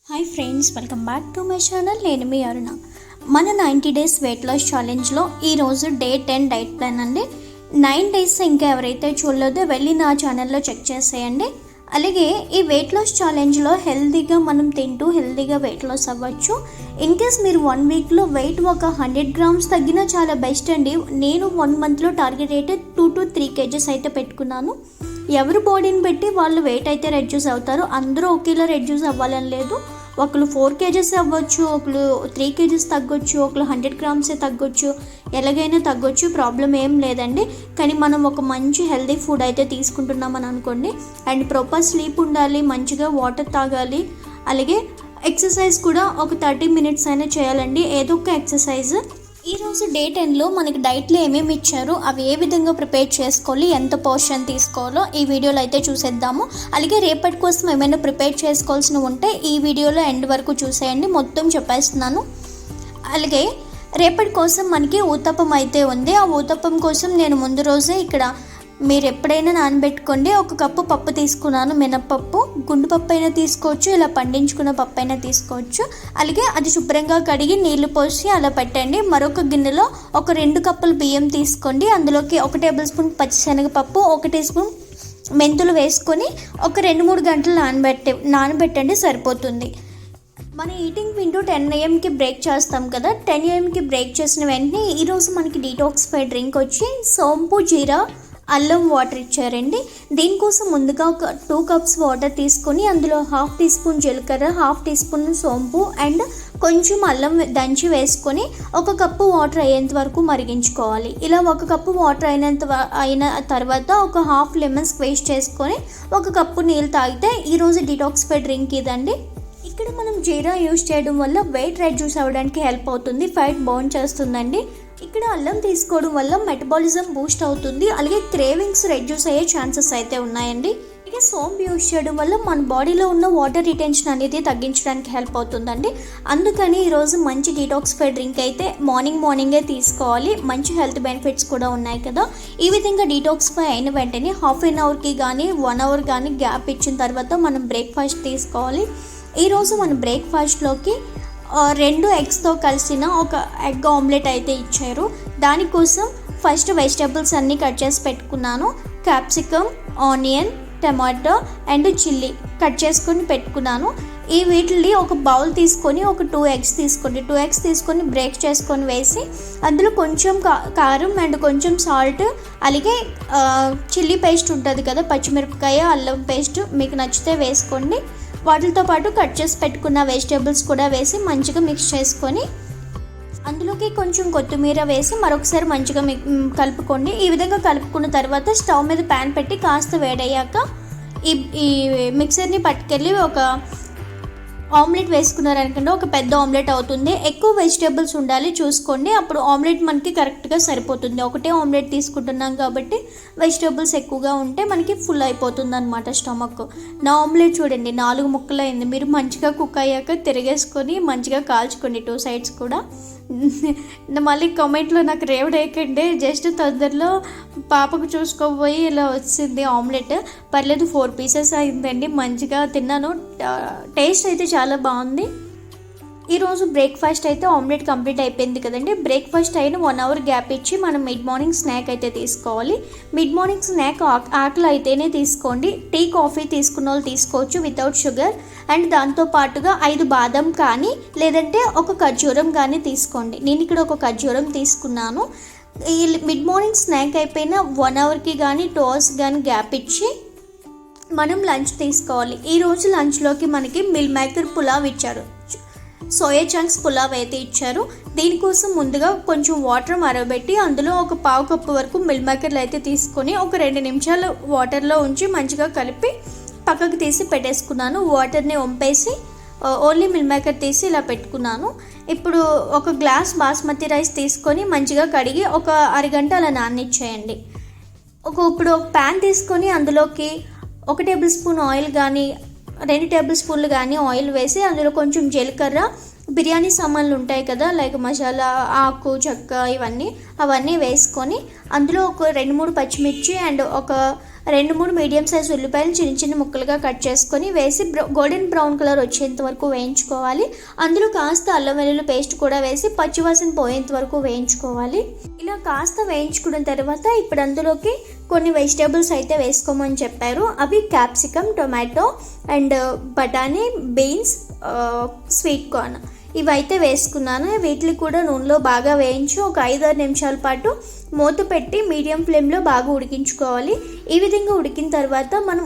Hi friends, welcome back to my channel. నేను మీ అరుణ. మన 90 days weight loss ఛాలెంజ్లో ఈరోజు day 10 diet plan అండి. 9 days ఇంకా ఎవరైతే చూడలేదో వెళ్ళి నా ఛానల్లో చెక్ చేసేయండి. అలాగే ఈ వెయిట్ లాస్ ఛాలెంజ్లో హెల్తీగా మనం తింటూ హెల్తీగా వెయిట్ లాస్ అవ్వచ్చు. ఇన్ కేస్ మీరు 1 వీక్లో వెయిట్ ఒక 100 గ్రామ్స్ తగ్గినా చాలా బెస్ట్ అండి. నేను 1 మంత్లో టార్గెట్ అయితే 2 to 3 kgs అయితే పెట్టుకున్నాను. ఎవరు బాడీని బట్టి వాళ్ళు వెయిట్ అయితే రెడ్యూస్ అవుతారు. అందరూ ఒకేలా రెడ్యూస్ అవ్వాలని లేదు. ఒకరు 4 kgs అవ్వచ్చు, ఒకరు 3 kgs తగ్గొచ్చు, ఒకరు 100 గ్రామ్సే తగ్గొచ్చు, ఎలాగైనా తగ్గొచ్చు, ప్రాబ్లం ఏం లేదండి. కానీ మనం ఒక మంచి హెల్తీ ఫుడ్ అయితే తీసుకుంటున్నామని అనుకోండి. అండ్ ప్రాపర్ స్లీప్ ఉండాలి, మంచిగా వాటర్ తాగాలి. అలాగే ఎక్సర్సైజ్ కూడా ఒక 30 minutes అయినా చేయాలండి, ఏదో ఒక ఎక్సర్సైజ్. ఈరోజు డే 10లో మనకి డైట్లో ఏమేమి ఇచ్చారో అవి ఏ విధంగా ప్రిపేర్ చేసుకోవాలి, ఎంత పోర్షన్ తీసుకోవాలో ఈ వీడియోలో అయితే చూసేద్దాము. అలాగే రేపటి కోసం ఏమైనా ప్రిపేర్ చేసుకోవాల్సినవి ఉంటే ఈ వీడియోలో ఎండ్ వరకు చూసేయండి, మొత్తం చెప్పేస్తున్నాను. అలాగే రేపటి కోసం మనకి ఊతప్పం అయితే ఉంది. ఆ ఊతప్పం కోసం నేను ముందు రోజే ఇక్కడ మీరు ఎప్పుడైనా నానబెట్టుకోండి. 1 కప్పు పప్పు తీసుకున్నాను, మినప్పప్పు. గుండు పప్పు అయినా తీసుకోవచ్చు, ఇలా పండించుకున్న పప్పు అయినా తీసుకోవచ్చు. అలాగే అది శుభ్రంగా కడిగి నీళ్లు పోసి అలా పెట్టండి. మరొక గిన్నెలో ఒక 2 కప్పులు బియ్యం తీసుకోండి. అందులోకి 1 టేబుల్ స్పూన్ పచ్చిశనగపప్పు, 1 టీ స్పూన్ మెంతులు వేసుకొని ఒక 2-3 గంటలు నానబెట్టండి, సరిపోతుంది. మన ఈటింగ్ విండో 10 AM బ్రేక్ చేస్తాం కదా. 10 AM బ్రేక్ చేసిన వెంటనే ఈరోజు మనకి డీటాక్సిఫై డ్రింక్ వచ్చి సోంపు, జీరా, అల్లం వాటర్ ఇచ్చారండి. దీనికోసం ముందుగా ఒక 2 కప్స్ వాటర్ తీసుకొని అందులో 1/2 టీ స్పూన్ జీలకర్ర, 1/2 టీ స్పూన్ సోంపు అండ్ కొంచెం అల్లం దంచి వేసుకొని 1 కప్పు వాటర్ అయ్యేంత వరకు మరిగించుకోవాలి. ఇలా 1 కప్పు వాటర్ అయిన తర్వాత ఒక 1/2 లెమన్ స్క్వీజ్ చేసుకొని 1 కప్పు నీళ్ళు తాగితే ఈరోజు డీటాక్సిఫై డ్రింక్ ఇదండి. ఇక్కడ మనం జీరా యూజ్ చేయడం వల్ల వెయిట్ రెడ్యూస్ అవ్వడానికి హెల్ప్ అవుతుంది, ఫ్యాట్ బర్న్ చేస్తుందండి. ఇక్కడ అల్లం తీసుకోవడం వల్ల మెటబాలిజం బూస్ట్ అవుతుంది, అలాగే క్రేవింగ్స్ రెడ్యూస్ అయ్యే ఛాన్సెస్ అయితే ఉన్నాయండి. అలాగే సోంపు యూజ్ చేయడం వల్ల మన బాడీలో ఉన్న వాటర్ రిటెన్షన్ అనేది తగ్గించడానికి హెల్ప్ అవుతుందండి. అందుకని ఈరోజు మంచి డీటాక్సిఫై డ్రింక్ అయితే మార్నింగే తీసుకోవాలి. మంచి హెల్త్ బెనిఫిట్స్ కూడా ఉన్నాయి కదా. ఈ విధంగా డీటాక్సిఫై అయిన వెంటనే 1/2 అవర్కి కానీ 1 అవర్ కానీ గ్యాప్ ఇచ్చిన తర్వాత మనం బ్రేక్ఫాస్ట్ తీసుకోవాలి. ఈరోజు మన బ్రేక్ఫాస్ట్లోకి 2 ఎగ్స్తో కలిసిన ఒక ఎగ్ ఆమ్లెట్ అయితే ఇచ్చారు. దానికోసం ఫస్ట్ వెజిటబుల్స్ అన్నీ కట్ చేసి పెట్టుకున్నాను. Capsicum, onion, tomato and chilli cut చేసుకొని పెట్టుకున్నాను. ఈ వీటిని ఒక బౌల్ తీసుకొని ఒక 2 ఎగ్స్ తీసుకోండి. 2 ఎగ్స్ తీసుకొని బ్రేక్ చేసుకొని వేసి అందులో కొంచెం కారం అండ్ కొంచెం సాల్ట్, అలాగే చిల్లీ పేస్ట్ ఉంటుంది కదా, పచ్చిమిరపకాయ, అల్లం పేస్ట్ మీకు నచ్చితే వేసుకోండి. వాటితో పాటు కట్ చేసి పెట్టుకున్న వెజిటేబుల్స్ కూడా వేసి మంచిగా మిక్స్ చేసుకొని అందులోకి కొంచెం కొత్తిమీర వేసి మరొకసారి మంచిగా కలుపుకోండి. ఈ విధంగా కలుపుకున్న తర్వాత స్టవ్ మీద ప్యాన్ పెట్టి కాస్త వేడయ్యాక ఈ మిక్సర్ని పట్టుకెళ్ళి ఒక ఆమ్లెట్ వేసుకున్నారనుకోండి, ఒక పెద్ద ఆమ్లెట్ అవుతుంది. ఎక్కువ వెజిటేబుల్స్ ఉండాలి చూసుకోండి, అప్పుడు ఆమ్లెట్ మనకి కరెక్ట్గా సరిపోతుంది. ఒకటే ఆమ్లెట్ తీసుకుంటున్నాం కాబట్టి వెజిటేబుల్స్ ఎక్కువగా ఉంటే మనకి ఫుల్ అయిపోతుంది అనమాట స్టమక్. నా ఆమ్లెట్ చూడండి 4 ముక్కలు అయింది. మీరు మంచిగా కుక్ అయ్యాక తిరిగేసుకొని మంచిగా కాల్చుకోండి 2 sides కూడా. మళ్ళీ కామెంట్లో నాకు రేవడేయకండి, జస్ట్ తొందరలో పాపకు చూసుకోబోయి ఇలా వచ్చింది ఆమ్లెట్. పర్లేదు 4 pieces అయిందండి, మంచిగా తిన్నాను. టేస్ట్ అయితే చాలా బాగుంది. ఈరోజు బ్రేక్ఫాస్ట్ అయితే ఆమ్లెట్ కంప్లీట్ అయిపోయింది కదండి. బ్రేక్ఫాస్ట్ అయిన 1 అవర్ గ్యాప్ ఇచ్చి మనం మిడ్ మార్నింగ్ స్నాక్ అయితే తీసుకోవాలి. మిడ్ మార్నింగ్ స్నాక్ ఆకలి అయితేనే తీసుకోండి. టీ, కాఫీ తీసుకున్న వాళ్ళు తీసుకోవచ్చు వితౌట్ షుగర్. అండ్ దాంతో పాటుగా 5 బాదం కానీ లేదంటే ఒక ఖర్జూరం కానీ తీసుకోండి. నేను ఇక్కడ ఒక ఖర్జూరం తీసుకున్నాను. ఈ మిడ్ మార్నింగ్ స్నాక్ అయిపోయిన 1 అవర్కి కానీ 2 hours కానీ గ్యాప్ ఇచ్చి మనం లంచ్ తీసుకోవాలి. ఈరోజు లంచ్లోకి మనకి మిల్ మేకర్ పులావ్ ఇచ్చారు, సోయా చంక్స్ పులావ్ అయితే ఇచ్చారు. దీనికోసం ముందుగా కొంచెం వాటర్ మరగబెట్టి అందులో ఒక 1/2 కప్పు వరకు మిల్ మేకర్లు అయితే తీసుకొని ఒక 2 నిమిషాలు వాటర్లో ఉంచి మంచిగా కలిపి పక్కకు తీసి పెట్టేసుకున్నాను. వాటర్ని వంపేసి ఓన్లీ మిల్ మేకర్ తీసి ఇలా పెట్టుకున్నాను. ఇప్పుడు ఒక గ్లాస్ బాస్మతి రైస్ తీసుకొని మంచిగా కడిగి ఒక అరగంట అలా నాననిచ్చేయండి. ఇప్పుడు ఒక ప్యాన్ తీసుకొని అందులోకి 1 టేబుల్ స్పూన్ ఆయిల్ కానీ 2 టేబుల్ స్పూన్లు కానీ ఆయిల్ వేసి అందులో కొంచెం జీలకర్ర, బిర్యానీ సామాన్లు ఉంటాయి కదా, లైక్ మసాలా, ఆకు, చెక్క, అవన్నీ వేసుకొని అందులో ఒక 2-3 పచ్చిమిర్చి అండ్ ఒక 2-3 మీడియం సైజ్ ఉల్లిపాయలు చిన్న చిన్న ముక్కలుగా కట్ చేసుకొని వేసి గోల్డెన్ బ్రౌన్ కలర్ వచ్చేంత వరకు వేయించుకోవాలి. అందులో కాస్త అల్లం వెల్లుల్లి పేస్ట్ కూడా వేసి పచ్చివాసన పోయేంత వరకు వేయించుకోవాలి. ఇలా కాస్త వేయించుకున్న తర్వాత ఇప్పుడు అందులోకి కొన్ని వెజిటేబుల్స్ అయితే వేసుకోమని చెప్పారు. అవి క్యాప్సికమ్, టొమాటో అండ్ బఠానీ, బీన్స్, స్వీట్ కార్న్ ఇవైతే వేసుకున్నాను. వీటిని కూడా నూనెలో బాగా వేయించి ఒక 5-6 నిమిషాల పాటు మూత పెట్టి మీడియం ఫ్లేమ్లో బాగా ఉడికించుకోవాలి. ఈ విధంగా ఉడికిన తర్వాత మనం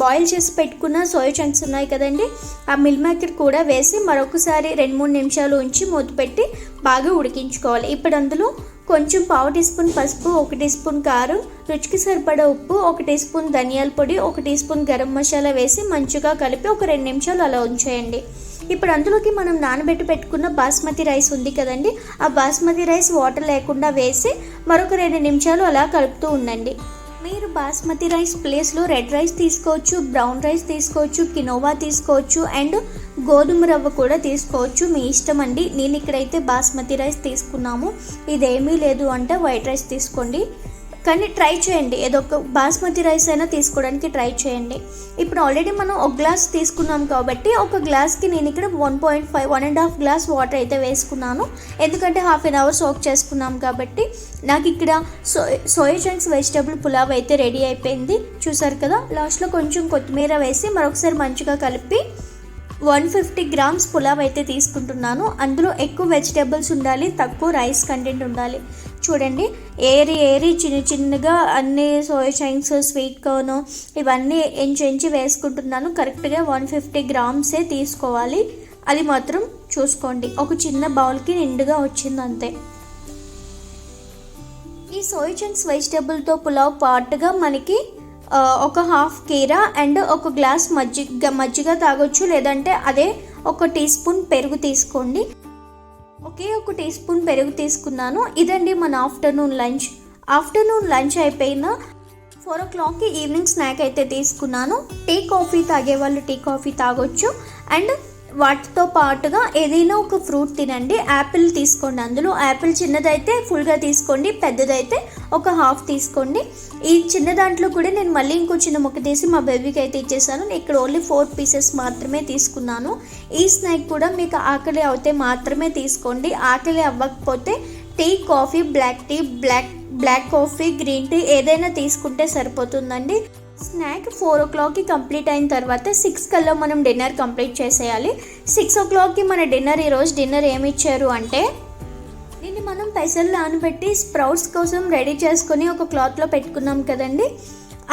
బాయిల్ చేసి పెట్టుకున్న సోయా చంక్స్ ఉన్నాయి కదండి, ఆ మిల్ మేకర్ కూడా వేసి మరొకసారి 2-3 నిమిషాలు ఉంచి మూత పెట్టి బాగా ఉడికించుకోవాలి. ఇప్పుడు అందులో కొంచెం 1/2 టీ స్పూన్ పసుపు, 1 టీ స్పూన్ కారం, రుచికి సరిపడా ఉప్పు, 1 టీ స్పూన్ ధనియాల పొడి, 1 టీ స్పూన్ గరం మసాలా వేసి మంచిగా కలిపి ఒక 2 నిమిషాలు అలా ఉంచేయండి. ఇప్పుడు అందులోకి మనం నానబెట్టి పెట్టుకున్న బాస్మతి రైస్ ఉంది కదండి, ఆ బాస్మతి రైస్ వాటర్ లేకుండా వేసి మరొక 2 నిమిషాలు అలా కలుపుతూ ఉండండి. మీరు బాస్మతి రైస్ ప్లేస్లో రెడ్ రైస్ తీసుకోవచ్చు, బ్రౌన్ రైస్ తీసుకోవచ్చు, కినోవా తీసుకోవచ్చు అండ్ గోధుమ రవ్వ కూడా తీసుకోవచ్చు, మీ ఇష్టం అండి. నేను ఇక్కడైతే బాస్మతి రైస్ తీసుకున్నాము. ఇదేమీ లేదు అంటే వైట్ రైస్ తీసుకోండి, కానీ ట్రై చేయండి, ఏదో ఒక బాస్మతి రైస్ అయినా తీసుకోవడానికి ట్రై చేయండి. ఇప్పుడు ఆల్రెడీ మనం ఒక గ్లాస్ తీసుకున్నాం కాబట్టి ఒక గ్లాస్కి నేను ఇక్కడ 1.5 గ్లాస్ వాటర్ అయితే వేసుకున్నాను. ఎందుకంటే 1/2 అవర్ సోక్ చేసుకున్నాం కాబట్టి. నాకు ఇక్కడ సోయా చంక్స్ వెజిటబుల్ పులావ్ అయితే రెడీ అయిపోయింది, చూసారు కదా. లాస్ట్లో కొంచెం కొత్తిమీర వేసి మరొకసారి మంచిగా కలిపి 150 గ్రామ్స్ పులావ్ అయితే తీసుకుంటున్నాను. అందులో ఎక్కువ వెజిటేబుల్స్ ఉండాలి, తక్కువ రైస్ కంటెంట్ ఉండాలి. చూడండి, ఏరి చిన్నగా అన్ని సోయా చంక్స్, స్వీట్ కార్న్ ఇవన్నీ ఎంచి వేసుకుంటున్నాను. కరెక్ట్గా 150 గ్రామ్సే తీసుకోవాలి, అది మాత్రం చూసుకోండి. ఒక చిన్న బౌల్కి నిండుగా వచ్చింది అంతే. ఈ సోయా చంక్స్ వెజిటేబుల్తో పులావ్ పాటుగా మనకి ఒక 1/2 కీరా అండ్ ఒక గ్లాస్ మజ్జిగ తాగొచ్చు, లేదంటే అదే 1 టీ స్పూన్ పెరుగు తీసుకోండి. ఒకే 1 టీ స్పూన్ పెరుగు తీసుకున్నాను. ఇదండి మన ఆఫ్టర్నూన్ లంచ్ అయిపోయిన 4 o'clockకి ఈవినింగ్ స్నాక్ అయితే తీసుకున్నాను. టీ కాఫీ తాగే వాళ్ళు టీ కాఫీ తాగొచ్చు అండ్ వాటితో పాటుగా ఏదైనా ఒక ఫ్రూట్ తినండి. యాపిల్ తీసుకోండి, అందులో యాపిల్ చిన్నదైతే ఫుల్గా తీసుకోండి, పెద్దదైతే ఒక 1/2 తీసుకోండి. ఈ చిన్న దాంట్లో కూడా నేను మళ్ళీ ఇంకో చిన్న ముక్క తీసి మా బేబీకి అయితే ఇచ్చేసాను. నేను ఇక్కడ ఓన్లీ 4 పీసెస్ మాత్రమే తీసుకున్నాను. ఈ స్నాక్ కూడా మీకు ఆకలి అవుతే మాత్రమే తీసుకోండి, ఆకలి అవ్వకపోతే tea, coffee, black coffee, green tea ఏదైనా తీసుకుంటే సరిపోతుందండి. స్నాక్ 4 o'clockకి కంప్లీట్ అయిన తర్వాత 6 కల్లా మనం డిన్నర్ కంప్లీట్ చేసేయాలి. 6 o'clockకి మన ఈరోజు డిన్నర్ ఏమి ఇచ్చారు అంటే, దీన్ని మనం పెసలు నానబెట్టి స్ప్రౌట్స్ కోసం రెడీ చేసుకొని ఒక క్లాత్లో పెట్టుకున్నాం కదండి,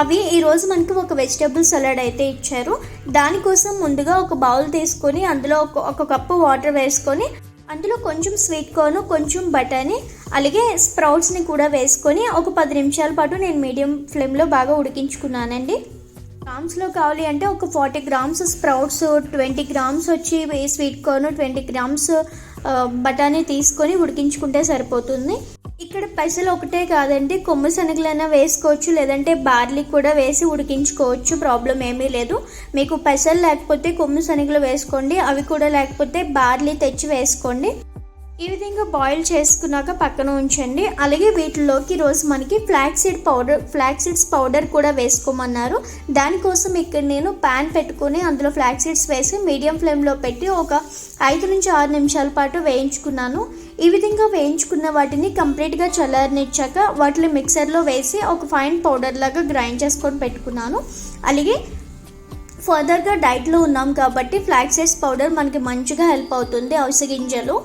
అవి ఈరోజు మనకి ఒక వెజిటేబుల్ సలాడ్ అయితే ఇచ్చారు. దానికోసం ముందుగా ఒక బౌల్ తీసుకొని అందులో ఒక కప్పు వాటర్ వేసుకొని అందులో కొంచెం స్వీట్ కార్న్, కొంచెం బఠానీ, అలాగే స్ప్రౌట్స్ని కూడా వేసుకొని ఒక 10 నిమిషాల పాటు నేను మీడియం ఫ్లేమ్లో బాగా ఉడికించుకున్నానండి. గ్రామ్స్లో కావాలి అంటే ఒక 40 గ్రామ్స్ స్ప్రౌట్స్, 20 గ్రామ్స్ వచ్చి స్వీట్ కార్న్, 20 గ్రామ్స్ బఠానీ తీసుకొని ఉడికించుకుంటే సరిపోతుంది. ఇక్కడ పెసలు ఒకటే కాదండి, కొమ్ము శనగలైనా వేసుకోవచ్చు, లేదంటే బార్లీ కూడా వేసి ఉడికించుకోవచ్చు, ప్రాబ్లం ఏమీ లేదు. మీకు పెసలు లేకపోతే కొమ్ము శనగలు వేసుకోండి, అవి కూడా లేకపోతే బార్లీ తెచ్చి వేసుకోండి. ఈ విధంగా బాయిల్ చేసుకున్నాక పక్కన ఉంచండి. అలాగే వీటిలోకి రోజు మనకి ఫ్లాక్స్ సీడ్స్ పౌడర్ కూడా వేసుకోమన్నారు. దానికోసం ఇక్కడ నేను ప్యాన్ పెట్టుకొని అందులో ఫ్లాక్స్ సీడ్స్ వేసి మీడియం ఫ్లేమ్లో పెట్టి ఒక 5 నుంచి 6 నిమిషాల పాటు వేయించుకున్నాను. ఈ విధంగా వేయించుకున్న వాటిని కంప్లీట్గా చల్లారనిచ్చాక వాటిని మిక్సర్లో వేసి ఒక ఫైన్ పౌడర్ లాగా గ్రైండ్ చేసుకొని పెట్టుకున్నాను. అలాగే ఫర్దర్గా డైట్లో ఉన్నాం కాబట్టి ఫ్లాక్స్ సీడ్స్ పౌడర్ మనకి మంచిగా హెల్ప్ అవుతుంది, అవిసె గింజలు.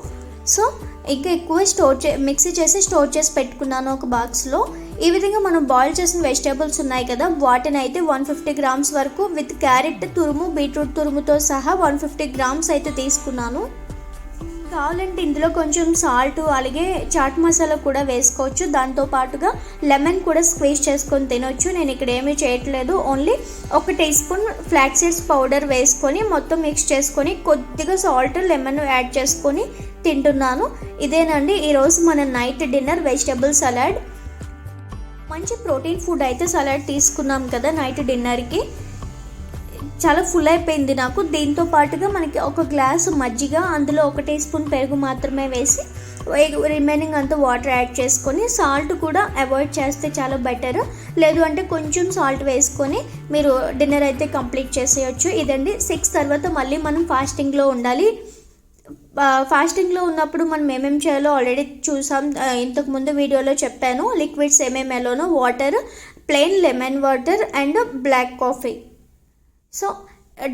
సో ఇంకా ఎక్కువ మిక్సీ చేసి స్టోర్ చేసి పెట్టుకున్నాను ఒక బాక్స్లో. ఈ విధంగా మనం బాయిల్ చేసిన వెజిటేబుల్స్ ఉన్నాయి కదా, వాటిని అయితే 150 గ్రామ్స్ వరకు విత్ క్యారెట్ తురుము, బీట్రూట్ తురుముతో సహా 150 గ్రామ్స్ అయితే తీసుకున్నాను. కావాలంటే ఇందులో కొంచెం సాల్ట్, అలాగే చాట్ మసాలా కూడా వేసుకోవచ్చు. దాంతోపాటుగా లెమన్ కూడా స్క్వీజ్ చేసుకొని తినొచ్చు. నేను ఇక్కడ ఏమీ చేయట్లేదు, only 1 teaspoon flax seeds powder వేసుకొని మొత్తం మిక్స్ చేసుకొని కొద్దిగా సాల్ట్, లెమన్ యాడ్ చేసుకొని తింటున్నాను. ఇదేనండి ఈరోజు మన నైట్ డిన్నర్ వెజిటబుల్ సలాడ్. మంచి ప్రోటీన్ ఫుడ్ అయితే సలాడ్ తీసుకున్నాం కదా నైట్ డిన్నర్కి. చాలా ఫుల్ అయిపోయింది నాకు. దీంతో పాటుగా మనకి ఒక గ్లాసు మజ్జిగ, అందులో 1 టీ స్పూన్ పెరుగు మాత్రమే వేసి రిమైనింగ్ అంతా వాటర్ యాడ్ చేసుకొని, సాల్ట్ కూడా అవాయిడ్ చేస్తే చాలా బెటర్. లేదు అంటే కొంచెం సాల్ట్ వేసుకొని మీరు డిన్నర్ అయితే కంప్లీట్ చేసేయచ్చు. ఇదండి 6 తర్వాత మళ్ళీ మనం ఫాస్టింగ్లో ఉండాలి. ఫాస్టింగ్లో ఉన్నప్పుడు మనం ఏమేమి చేయాలో ఆల్రెడీ చూసాం, ఇంతకుముందు వీడియోలో చెప్పాను. లిక్విడ్స్ ఏమేమేలోనో water, plain lemon water and black coffee. So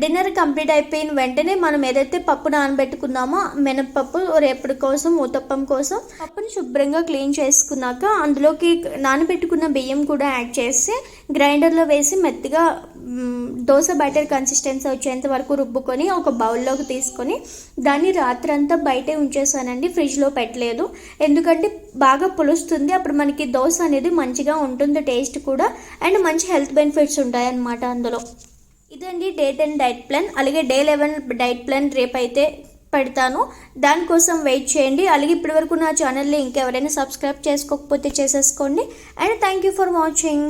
dinner complete అయిపోయిన వెంటనే మనం ఏదైతే పప్పు నానబెట్టుకున్నామో మినపప్పు రేపటి కోసం, ఊతప్పం కోసం, పప్పుని శుభ్రంగా క్లీన్ చేసుకున్నాక అందులోకి నానబెట్టుకున్న బియ్యం కూడా యాడ్ చేసి గ్రైండర్లో వేసి మెత్తగా దోశ బ్యాటర్ కన్సిస్టెన్సీ వచ్చేంత వరకు రుబ్బుకొని ఒక బౌల్లోకి తీసుకొని దాన్ని రాత్రంతా బయటే ఉంచేసానండి, ఫ్రిడ్జ్లో పెట్టలేదు. ఎందుకంటే బాగా పులుస్తుంది, అప్పుడు మనకి దోశ అనేది మంచిగా ఉంటుంది, టేస్ట్ కూడా, అండ్ మంచి హెల్త్ బెనిఫిట్స్ ఉంటాయి అన్నమాట అందులో. ఇదండి డే 10 డైట్ ప్లాన్. అలాగే డే 11 డైట్ ప్లాన్ రేపైతే పెడతాను, దానికోసం వెయిట్ చేయండి. అలాగే ఇప్పటివరకు నా ఛానల్ని ఇంకెవరైనా సబ్స్క్రైబ్ చేసుకోకపోతే చేసేసుకోండి. And thank you for watching.